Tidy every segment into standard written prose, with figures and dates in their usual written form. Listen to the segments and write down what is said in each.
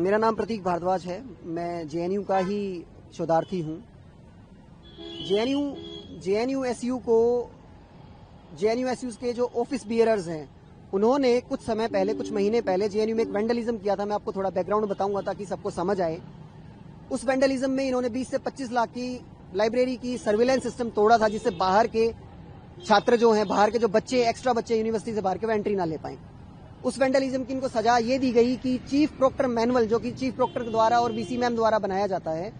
मेरा नाम प्रतीक भारद्वाज है। मैं जेएनयू का ही शोधार्थी हूँ। जेएनयू एसयू के जो ऑफिस बियरर्स हैं, उन्होंने कुछ समय पहले, कुछ महीने पहले जेएनयू में एक वेंडलिज्म किया था। मैं आपको थोड़ा बैकग्राउंड बताऊंगा ताकि सबको समझ आए। उस वेंडलिज्म में इन्होंने 20 से 25 लाख की लाइब्रेरी की सर्विलेंस सिस्टम तोड़ा था, जिससे बाहर के छात्र जो हैं, बाहर के जो बच्चे, एक्स्ट्रा बच्चे यूनिवर्सिटी से बाहर के, वो एंट्री ना ले पाएं। उस वेंडलिज्म की इनको सजा ये दी गई कि चीफ प्रोक्टर मैनुअल, जो कि चीफ प्रोक्टर द्वारा और वीसी मैम द्वारा बनाया जाता है,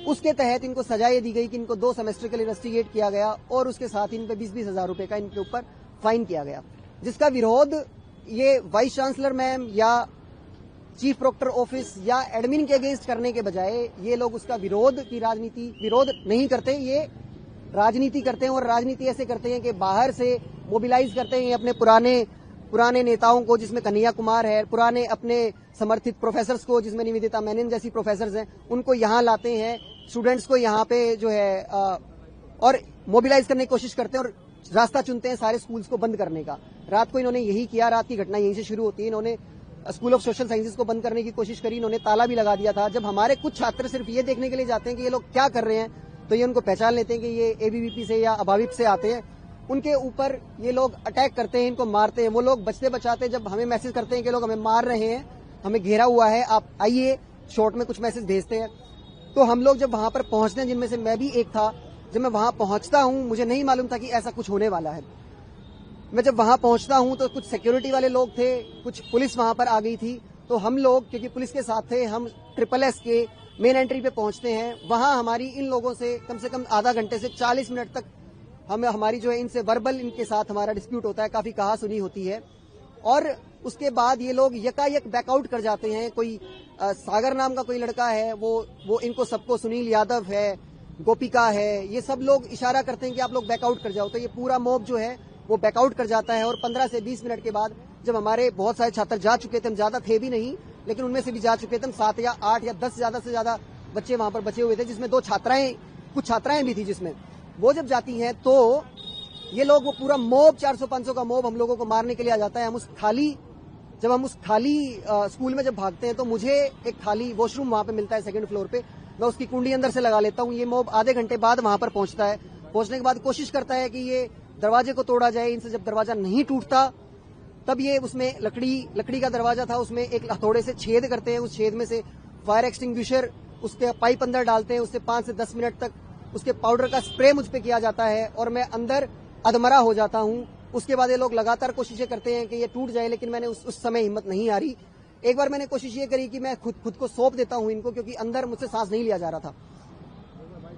उसके तहत इनको सजा ये दी गई कि इनको 2 सेमेस्टर के लिए इन्वेस्टिगेट किया गया और उसके साथ इन पे 20-20 हजार रुपए का इनके ऊपर फाइन किया गया, जिसका विरोध ये वाइस चांसलर मैम या चीफ प्रोक्टर ऑफिस या एडमिन के अगेंस्ट करने के बजाय ये लोग उसका विरोध नहीं करते, ये राजनीति करते हैं। और राजनीति ऐसे करते हैं कि बाहर से मोबिलाइज करते हैं अपने पुराने नेताओं को, जिसमें कन्हैया कुमार है, पुराने अपने समर्थित प्रोफेसर्स को, जिसमें निवेदिता मेनन जैसी प्रोफेसर्स हैं, उनको यहाँ लाते हैं, स्टूडेंट्स को यहाँ पे जो है और मोबिलाइज करने की कोशिश करते हैं और रास्ता चुनते हैं सारे स्कूल्स को बंद करने का। रात को इन्होंने यही किया, रात की घटना यहीं से शुरू होती है। इन्होंने स्कूल ऑफ सोशल साइंसेज को बंद करने की कोशिश करी, इन्होंने ताला भी लगा दिया था। जब हमारे कुछ छात्र सिर्फ ये देखने के लिए जाते हैं कि ये लोग क्या कर रहे हैं, तो ये उनको पहचान लेते हैं कि ये एबीवीपी से या अभाविप से आते हैं। उनके ऊपर ये लोग अटैक करते हैं, इनको मारते हैं। वो लोग बचते बचाते जब हमें मैसेज करते हैं कि लोग हमें मार रहे हैं, हमें घेरा हुआ है, आप आइए, शॉर्ट में कुछ मैसेज भेजते हैं। तो हम लोग जब वहां पर पहुंचते हैं, जिनमें से मैं भी एक था, जब मैं वहां पहुंचता हूं, मुझे नहीं मालूम था कि ऐसा कुछ होने वाला है। मैं जब वहां पहुंचता हूं तो कुछ सिक्योरिटी वाले लोग थे, कुछ पुलिस वहां पर आ गई थी। तो हम लोग, क्योंकि पुलिस के साथ थे, हम SSS के मेन एंट्री पे पहुंचते हैं। वहां हमारी इन लोगों से कम आधा घंटे से 40 मिनट तक हमारी जो है इनसे वर्बल, इनके साथ हमारा डिस्प्यूट होता है, काफी कहा सुनी होती है। और उसके बाद ये लोग यकायक बैकआउट कर जाते हैं। कोई सागर नाम का कोई लड़का है, वो इनको सबको, सुनील यादव है, गोपिका है, ये सब लोग इशारा करते हैं कि आप लोग बैकआउट कर जाओ। तो ये पूरा मॉब जो है वो बैकआउट कर जाता है। और 15 से 20 मिनट के बाद जब हमारे बहुत सारे छात्र जा चुके थे, हम ज्यादा थे भी नहीं, लेकिन उनमें से भी जा चुके थे, हम 7 या 8 या 10 ज्यादा से ज्यादा बच्चे वहां पर बचे हुए थे, जिसमें कुछ छात्राएं भी थी। जिसमें वो जब जाती हैं तो ये लोग, वो पूरा मॉब, 400-500 का मॉब हम लोगों को मारने के लिए आ जाता है। जब हम उस खाली स्कूल में जब भागते हैं तो मुझे एक खाली वॉशरूम वहां पे मिलता है 2nd फ्लोर पे, मैं उसकी कुंडी अंदर से लगा लेता हूँ। ये मॉब आधे घंटे बाद वहां पर पहुंचता है। पहुंचने के बाद कोशिश करता है कि ये दरवाजे को तोड़ा जाए। इनसे जब दरवाजा नहीं टूटता, तब ये उसमें लकड़ी का दरवाजा था, उसमें एक हथौड़े से छेद करते हैं। उस छेद में से फायर एक्सटिंग्विशर, उसके पाइप अंदर डालते हैं। उससे 5 से 10 मिनट तक उसके पाउडर का स्प्रे मुझ पे किया जाता है और मैं अंदर अधमरा हो जाता हूँ। उसके बाद ये लोग लगातार कोशिशें करते हैं कि ये टूट जाए, लेकिन मैंने उस समय हिम्मत नहीं हारी। एक बार मैंने कोशिश ये करी कि मैं खुद को सौंप देता हूँ इनको, क्योंकि अंदर मुझसे सांस नहीं लिया जा रहा था।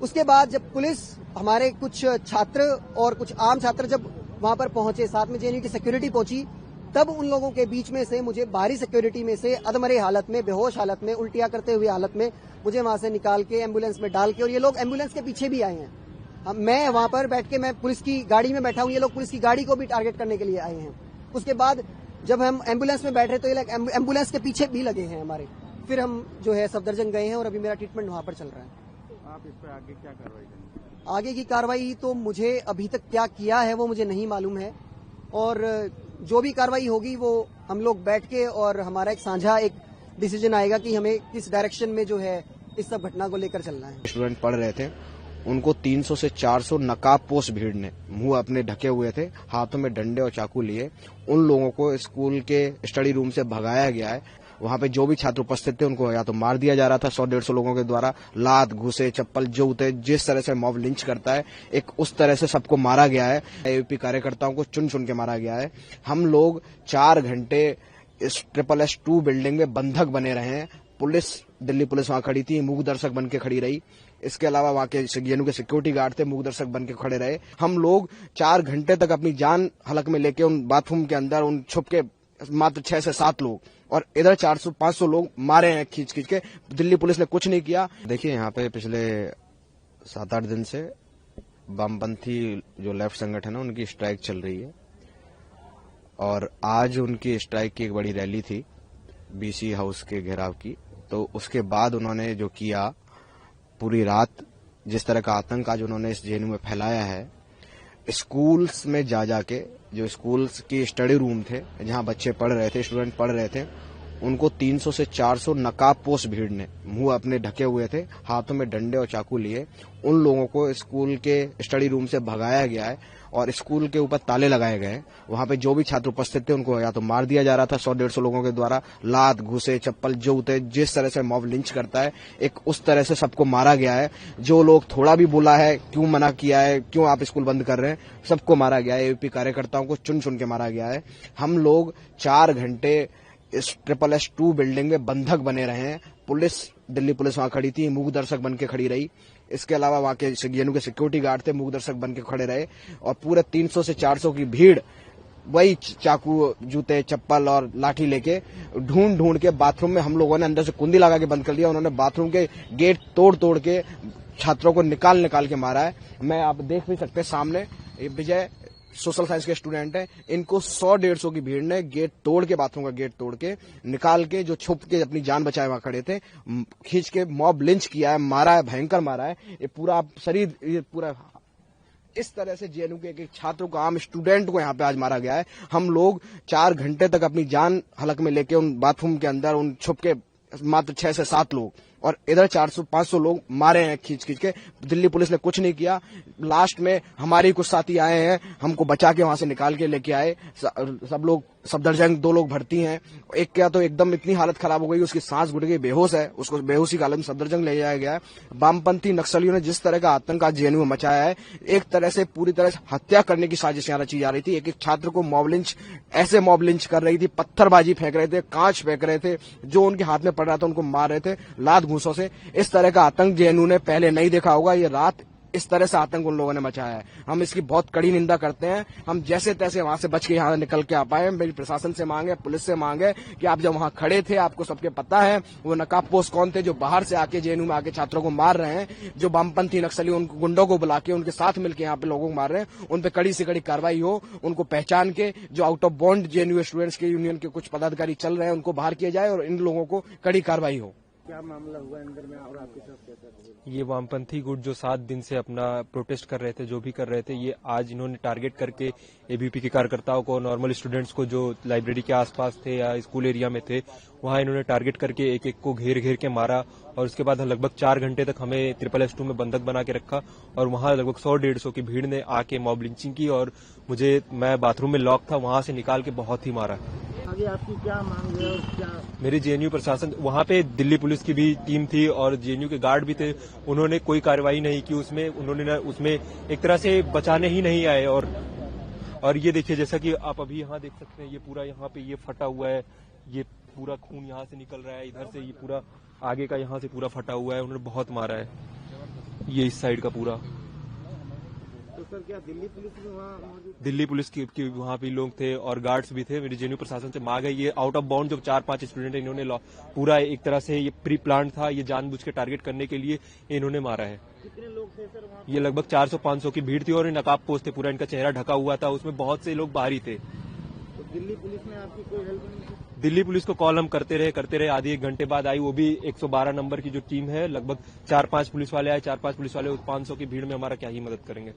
उसके बाद जब पुलिस, हमारे कुछ छात्र और कुछ आम छात्र जब वहां पर पहुंचे, साथ में जेएनयू की सिक्योरिटी पहुंची, तब उन लोगों के बीच में से मुझे बाहरी सिक्योरिटी में से अधमरे हालत में, बेहोश हालत में, उल्टियां करते हुए हालत में मुझे वहां से निकाल के एम्बुलेंस में डाल के, और ये लोग एम्बुलेंस के पीछे भी आए हैं। मैं वहां पर बैठ के, मैं पुलिस की गाड़ी में बैठा हूं, ये लोग पुलिस की गाड़ी को भी टारगेट करने के लिए आए हैं। उसके बाद जब हम एम्बुलेंस में बैठ रहे तो ये लोग एम्बुलेंस के पीछे भी लगे हैं हमारे। फिर हम जो है सफदरजंग गए हैं और अभी मेरा ट्रीटमेंट वहां पर चल रहा है। आप इस पर आगे क्या कार्रवाई करेंगे? आगे की कार्रवाई तो मुझे अभी तक क्या किया है वो मुझे नहीं मालूम है, और जो भी कार्रवाई होगी वो हम लोग बैठ के, और हमारा एक साझा एक डिसीजन आएगा कि हमें किस डायरेक्शन में जो है इस सब घटना को लेकर चलना है। स्टूडेंट पढ़ रहे थे, उनको 300 से 400 नकाबपोश भीड़ ने, मुंह अपने ढके हुए थे, हाथों में डंडे और चाकू लिए, उन लोगों को स्कूल के स्टडी रूम से भगाया गया है। वहां पे जो भी छात्र उपस्थित थे उनको या तो मार दिया जा रहा था 100-150 लोगों के द्वारा, लात, घुसे, चप्पल, जूते, जिस तरह से मॉब लिंच करता है, एक उस तरह से सबको मारा गया है। एबीवीपी कार्यकर्ताओं को चुन चुन के मारा गया है। हम लोग 4 घंटे इस SSS-2 बिल्डिंग में बंधक बने रहे हैं। दिल्ली पुलिस वहां खड़ी थी, मूक दर्शक बन के खड़ी रही। इसके अलावा वहां के जेएनयू के सिक्योरिटी गार्ड थे, मूक दर्शक बन के खड़े रहे। हम लोग 4 घंटे तक अपनी जान हलक में लेके उन बाथरूम के अंदर उन छुप के, मात्र 6 से 7 लोग, और इधर 400-500 लोग मारे हैं खींच के। दिल्ली पुलिस ने कुछ नहीं किया। देखिए, यहाँ पे पिछले 7-8 दिन से वामपंथी जो लेफ्ट संगठन है उनकी स्ट्राइक चल रही है, और आज उनकी स्ट्राइक की एक बड़ी रैली थी BC हाउस के घेराव की। तो उसके बाद उन्होंने जो किया, पूरी रात जिस तरह का आतंक आज उन्होंने इस जेएनयू में फैलाया है, स्कूल्स में जा जाके, जो स्कूल्स की स्टडी रूम थे जहां बच्चे पढ़ रहे थे, स्टूडेंट पढ़ रहे थे, उनको 300 से 400 नकाबपोश भीड़ ने, मुंह अपने ढके हुए थे, हाथों में डंडे और चाकू लिए, उन लोगों को स्कूल के स्टडी रूम से भगाया गया है और स्कूल के ऊपर ताले लगाए गए हैं। वहां पे जो भी छात्र उपस्थित थे उनको या तो मार दिया जा रहा था 100-150 लोगों के द्वारा, लात, घुसे, चप्पल, जूते, जिस तरह से मॉब लिंच करता है एक उस तरह से सबको मारा गया है। जो लोग थोड़ा भी बोला है, क्यों मना किया है, क्यों आप स्कूल बंद कर रहे हैं, सबको मारा गया है। एबीपी कार्यकर्ताओं को चुन चुन के मारा गया है। हम लोग 4 घंटे इस SSS2 बिल्डिंग में बंधक बने रहे हैं। पुलिस, दिल्ली पुलिस वहां खड़ी थी, मूक दर्शक बन के खड़ी रही। इसके अलावा वहां के जेएनयू के सिक्योरिटी गार्ड थे, मूक दर्शक बन के खड़े रहे और पूरे 300 से 400 की भीड़ वही चाकू, जूते, चप्पल और लाठी लेके ढूंढ ढूंढ के बाथरूम में हम लोगों ने अंदर से कुंडी लगा के बंद कर दिया। उन्होंने बाथरूम के गेट तोड़ तोड़ के छात्रों को निकाल निकाल के मारा है। मैं आप देख भी सकते हैं सामने, विजय सोशल साइंस के स्टूडेंट हैं, इनको 100-150 की भीड़ ने गेट तोड़ के, बाथरूम का गेट तोड़ के निकाल के, जो छुप के अपनी जान बचाए वहां खड़े थे, खींच के मॉब लिंच किया है, मारा है, भयंकर मारा है। ये पूरा शरीर, ये पूरा इस तरह से जेएनयू के एक छात्र को, आम स्टूडेंट को यहाँ पे आज मारा गया है। हम लोग 4 घंटे तक अपनी जान हलक में लेके उन बाथरूम के अंदर, उन छुप के मात्र 6 से 7 लोग और इधर 400-500 लोग मारे हैं खींच खींच के। दिल्ली पुलिस ने कुछ नहीं किया। लास्ट में हमारे कुछ साथी आए हैं, हमको बचा के वहां से निकाल के लेके आए। सब लोग, सफदरजंग 2 लोग भर्ती हैं। एक क्या तो एकदम इतनी हालत खराब हो गई, उसकी सांस घुट गई, बेहोश है, उसको बेहोशी की हालत में सफदरजंग ले जाया गया है। वामपंथी नक्सलियों ने जिस तरह का आतंक आज जेएनयू में मचाया है, एक तरह से पूरी तरह से हत्या करने की साजिश यहाँ रची जा रही थी। एक एक छात्र को मॉब लिंच, ऐसे मॉब लिंच कर रही थी, पत्थरबाजी फेंक रहे थे, कांच फेंक रहे थे, जो उनके हाथ में पड़ रहा था उनको मार रहे थे लात घूसों से। इस तरह का आतंक जेएनयू ने पहले नहीं देखा होगा। ये रात इस तरह से आतंक उन लोगों ने मचाया है। हम इसकी बहुत कड़ी निंदा करते हैं। हम जैसे तैसे वहां से बच के यहाँ निकल के आ पाए। मेरी प्रशासन से मांग है, पुलिस से मांग है कि आप जब वहां खड़े थे, आपको सबके पता है वो नकाबपोश कौन थे जो बाहर से आके जेएनयू में आके छात्रों को मार रहे हैं, जो वामपंथी नक्सली उन गुंडों को बुला के उनके साथ मिलकर यहाँ पे लोगों को मार रहे हैं, उन पे कड़ी से कड़ी कार्रवाई हो। उनको पहचान के जो out of bond JNU students के यूनियन के कुछ पदाधिकारी चल रहे हैं उनको बाहर किया जाए और इन लोगों को कड़ी कार्रवाई हो। क्या मामला हुआ अंदर में और आपके साथ क्या कर? ये वामपंथी गुट जो 7 दिन से अपना प्रोटेस्ट कर रहे थे, जो भी कर रहे थे, ये आज इन्होंने टारगेट करके एबीपी के कार्यकर्ताओं को, नॉर्मल स्टूडेंट्स को जो लाइब्रेरी के आसपास थे या स्कूल एरिया में थे, वहां इन्होंने टारगेट करके एक एक को घेर घेर के मारा और उसके बाद लगभग 4 घंटे तक हमें SSS2 में बंधक बना के रखा और वहां लगभग 100-150 की भीड़ ने आके मॉब लिंचिंग की और मैं बाथरूम में लॉक था, वहां से निकाल के बहुत ही मारा। आगे आपकी क्या मांग है और क्या? मेरी जेएनयू प्रशासन, वहां पे दिल्ली पुलिस की भी टीम थी और जेएनयू के गार्ड भी थे, उन्होंने कोई कार्रवाई नहीं की उसमें। उन्होंने उसमें एक तरह से बचाने ही नहीं आए और ये देखिए, जैसा कि आप अभी यहाँ देख सकते हैं, ये पूरा यहाँ पे ये फटा हुआ है, ये पूरा खून यहाँ से निकल रहा है, इधर से ये पूरा आगे का यहाँ से पूरा फटा हुआ है। उन्होंने बहुत मारा है, ये इस साइड का पूरा। तो सर क्या दिल्ली पुलिस भी वहाँ मौजूद? दिल्ली पुलिस की वहाँ भी लोग थे और गार्ड्स भी थे। मेरी जेएनयू प्रशासन से मांग है, ये आउट ऑफ बाउंड जो 4-5 स्टूडेंट है, इन्होंने पूरा एक तरह से ये प्री प्लान था, ये जानबूझ के टारगेट करने के लिए इन्होंने मारा है। कितने लोग थे सर वहाँ? ये लगभग 400-500 की भीड़ थी और नकाबपोश थे, पूरा इनका चेहरा ढका हुआ था, उसमें बहुत से लोग बाहरी थे। तो दिल्ली पुलिस ने आपकी कोई हेल्प नहीं की? दिल्ली पुलिस को कॉल हम करते रहे, आधी 1 घंटे बाद आई, वो भी 112 नंबर की जो टीम है, लगभग 4-5 पुलिस वाले आए। 4-5 पुलिस वाले उस 500 की भीड़ में हमारा क्या ही मदद करेंगे।